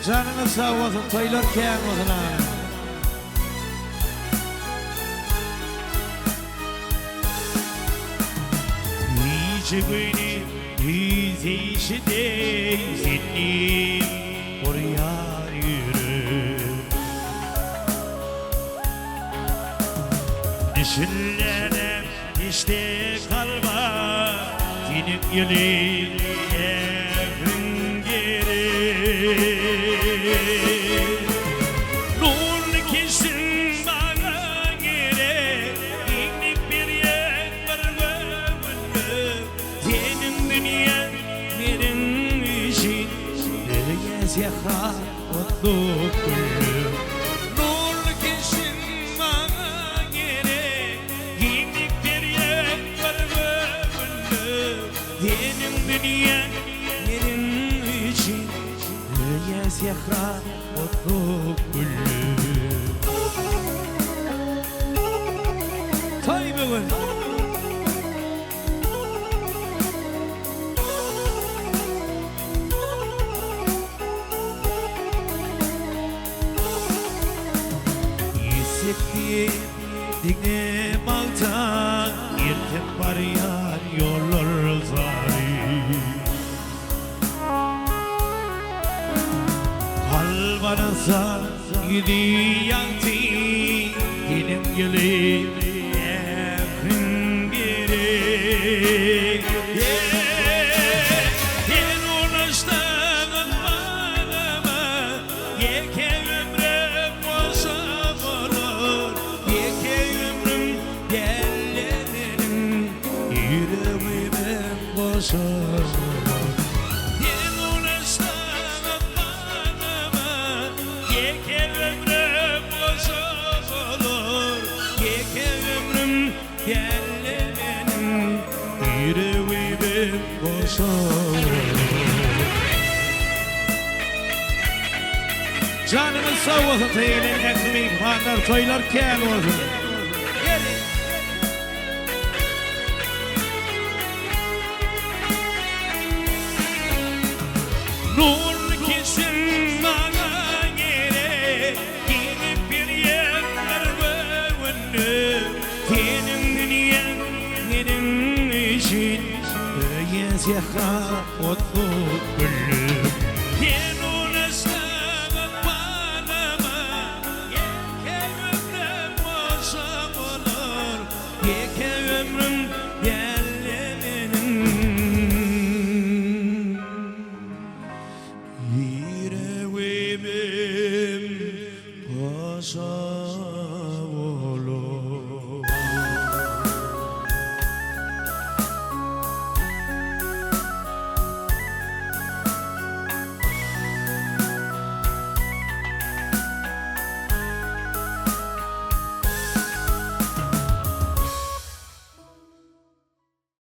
Canınız sağ olsun, toylar kâr olsun ha. Nice beni yüzeyşide seni oraya yürü. Düşünlere işte kalma senin yılın evin geri. Nur kesin bana geri inik bir yer var gömülü. Senin dünyan benim için Deriye zehra mutlu kullu. Nur kesin bana geri inik bir yer var gömülü. Senin dünyan benim için Deriye zehra mutlu kullu. Toy bugün. Hissettiğim dikne balta Yırtıp var yar yollar zalim. Kalbana sar gidiyanti Dilim gülüm evin geri. Yen ulaştığın bana Yeke ömrüm olsa olur. Yeke ömrüm yerlerin Yüreğime boşa olur. Yen ulaştığın bana Yeke ömrüm olsa olur. Yeke ömrüm yerlerin Yüreğime boşa olur. Canınız sağ olsun, teyilin ekmeği, fanlar, toylar kâr olsun. Nur kesin bana geri Gidip bir yerler böyle. Senin dünyan benim için Deriye zehra mutlu kullu.